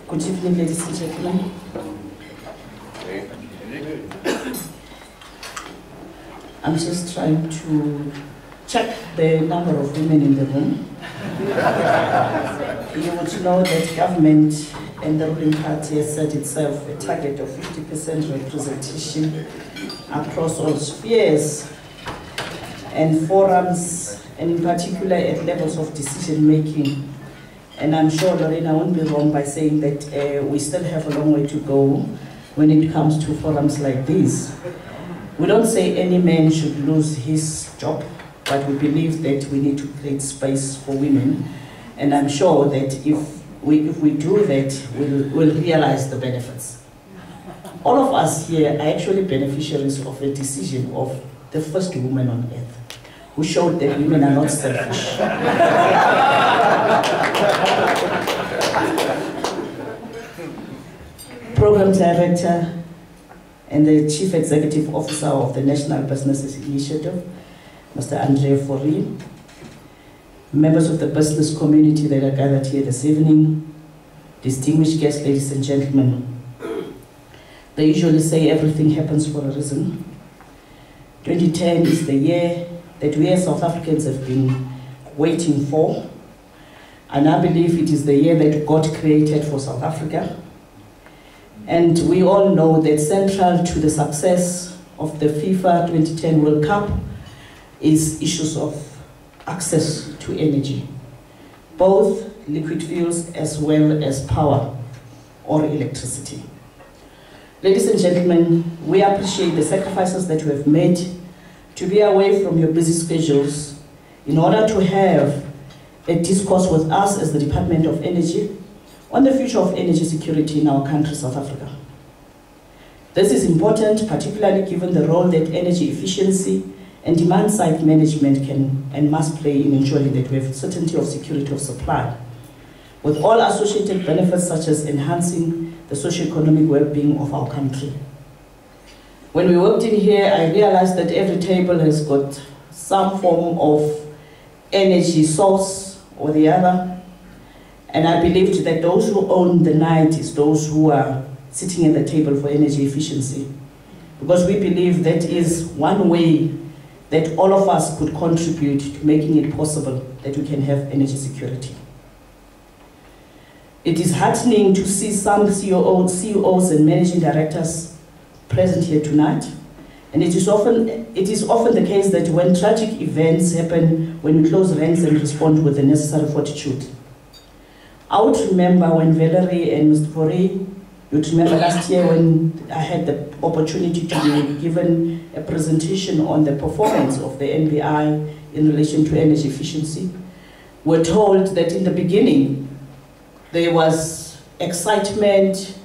Good evening, ladies and gentlemen. I'm just trying to check the number of women in the room. You would know that government and the ruling party has set itself a target of 50% representation across all spheres and forums, and in particular at levels of decision making. And I'm sure Lorena won't be wrong by saying that we still have a long way to go when it comes to forums like this. We don't say any man should lose his job, but we believe that we need to create space for women. And I'm sure that if we do that, we'll realize the benefits. All of us here are actually beneficiaries of a decision of the first woman on earth, who showed that women are not selfish. Program Director and the Chief Executive Officer of the National Businesses Initiative, Mr. Andre Fourie, members of the business community that are gathered here this evening, distinguished guests, ladies and gentlemen. They usually say everything happens for a reason. 2010 is the year that we as South Africans have been waiting for, and I believe it is the year that God created for South Africa. And we all know that central to the success of the FIFA 2010 World Cup is issues of access to energy, both liquid fuels as well as power or electricity. Ladies and gentlemen, we appreciate the sacrifices that you have made to be away from your busy schedules in order to have a discourse with us as the Department of Energy on the future of energy security in our country, South Africa. This is important, particularly given the role that energy efficiency and demand-side management can and must play in ensuring that we have certainty of security of supply, with all associated benefits such as enhancing the socio-economic well-being of our country. When we worked in here, I realized that every table has got some form of energy source or the other. And I believed that those who own the night is those who are sitting at the table for energy efficiency. Because we believe that is one way that all of us could contribute to making it possible that we can have energy security. It is heartening to see some CEOs and managing directors present here tonight. And it is often the case that when tragic events happen, when we close ranks and respond with the necessary fortitude. I would remember when Valerie and Mr. Fourie, you'd remember last year when I had the opportunity to be given a presentation on the performance of the NBI in relation to energy efficiency. We're told that in the beginning, there was excitement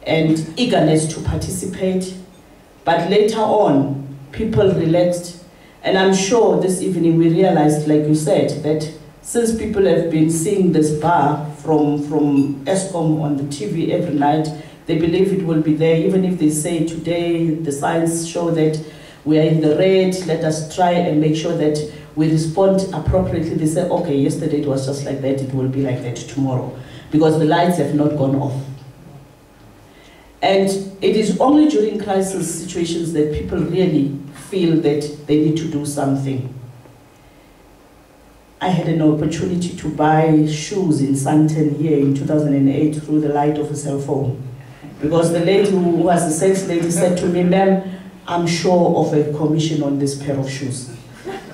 and eagerness to participate, but later on, people relaxed. And I'm sure this evening we realized, like you said, that since people have been seeing this bar from Eskom on the TV every night, they believe it will be there, even if they say today the signs show that we are in the red, let us try and make sure that we respond appropriately. They say, okay, yesterday it was just like that, it will be like that tomorrow, because the lights have not gone off. And it is only during crisis situations that people really feel that they need to do something. I had an opportunity to buy shoes in Sandton here in 2008 through the light of a cell phone. Because the lady who was the sales lady said to me, ma'am, I'm sure of a commission on this pair of shoes.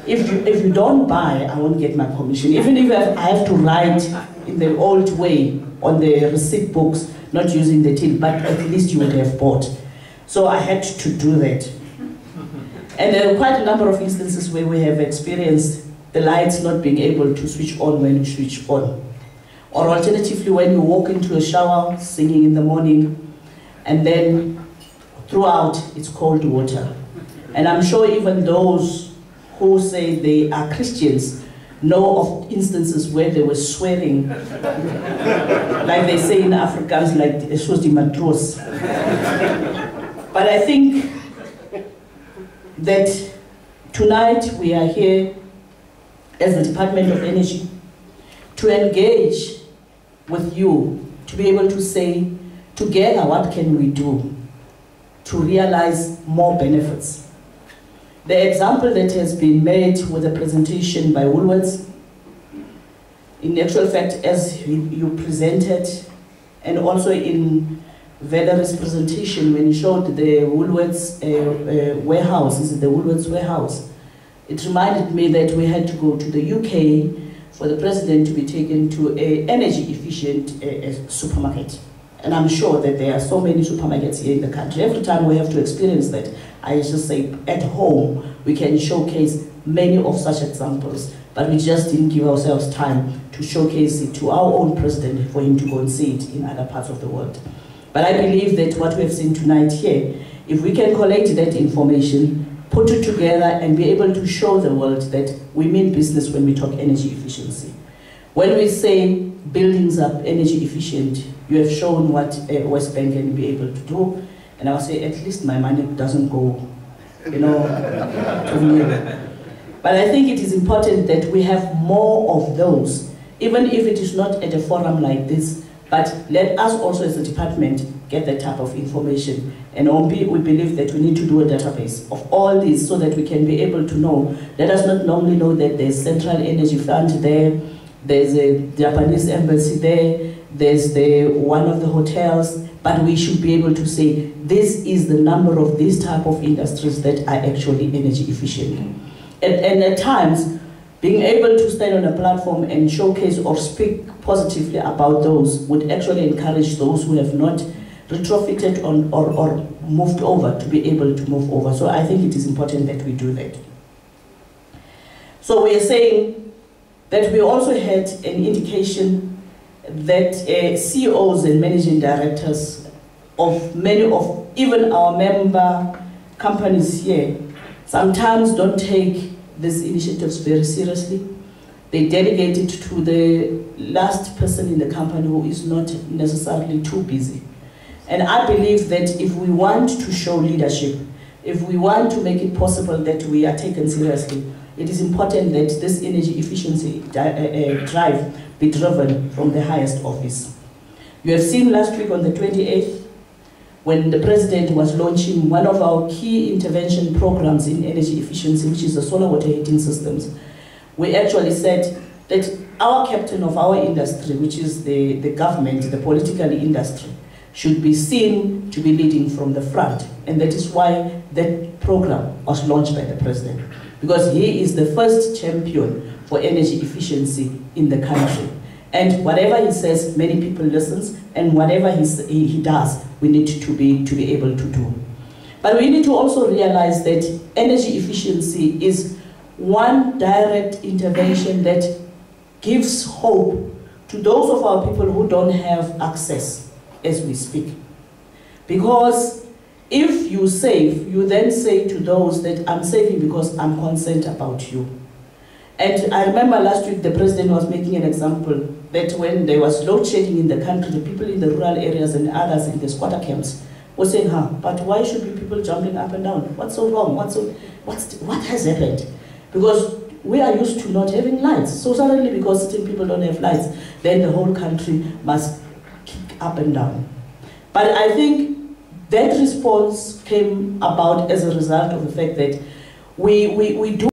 If you don't buy, I won't get my commission. Even if I have to write in the old way on the receipt books, not using the till, but at least you would have bought. So I had to do that. And there are quite a number of instances where we have experienced the lights not being able to switch on when you switch on. Or alternatively, when you walk into a shower, singing in the morning, and then throughout it's cold water. And I'm sure even those who say they are Christians know of instances where they were swearing, like they say in Afrikaans, like soos die matros. But I think that tonight we are here as the Department of Energy to engage with you to be able to say, together, what can we do to realize more benefits? The example that has been made with a presentation by Woolworths, in actual fact, as you presented, and also in Valerie's presentation when you showed the Woolworths warehouse, is it the Woolworths warehouse? It reminded me that we had to go to the UK for the president to be taken to an energy efficient supermarket. And I'm sure that there are so many supermarkets here in the country. Every time we have to experience that, I just say at home, we can showcase many of such examples, but we just didn't give ourselves time to showcase it to our own president for him to go and see it in other parts of the world. But I believe that what we have seen tonight here, if we can collect that information, put it together and be able to show the world that we mean business when we talk energy efficiency. When we say buildings are energy efficient, you have shown what West Bank can be able to do, and I'll say at least my money doesn't go, to me. But I think it is important that we have more of those, even if it is not at a forum like this, but let us also as a department get that type of information. And we believe that we need to do a database of all these so that we can be able to know. Let us not normally know that there's Central Energy Fund there, there's a Japanese embassy there, there's one of the hotels, but we should be able to say, this is the number of these type of industries that are actually energy efficient. And at times, being able to stand on a platform and showcase or speak positively about those would actually encourage those who have not retrofitted or moved over to be able to move over. So I think it is important that we do that. So we are saying that we also had an indication that CEOs and managing directors of many of even our member companies here sometimes don't take these initiatives very seriously. They delegate it to the last person in the company who is not necessarily too busy. And I believe that if we want to show leadership, if we want to make it possible that we are taken seriously, it is important that this energy efficiency drive be driven from the highest office. You have seen last week on the 28th, when the president was launching one of our key intervention programs in energy efficiency, which is the solar water heating systems, we actually said that our captain of our industry, which is the government, the political industry, should be seen to be leading from the front. And that is why that program was launched by the president, because he is the first champion for energy efficiency in the country. And whatever he says, many people listen, and whatever he does, we need to be able to do. But we need to also realize that energy efficiency is one direct intervention that gives hope to those of our people who don't have access as we speak. Because if you save, you then say to those that I'm saving because I'm concerned about you. And I remember last week the president was making an example that when there was load shedding in the country, the people in the rural areas and others in the squatter camps were saying, but why should be people jumping up and down? What's so wrong? What has happened? Because we are used to not having lights. So suddenly because certain people don't have lights, then the whole country must kick up and down. But I think that response came about as a result of the fact that we do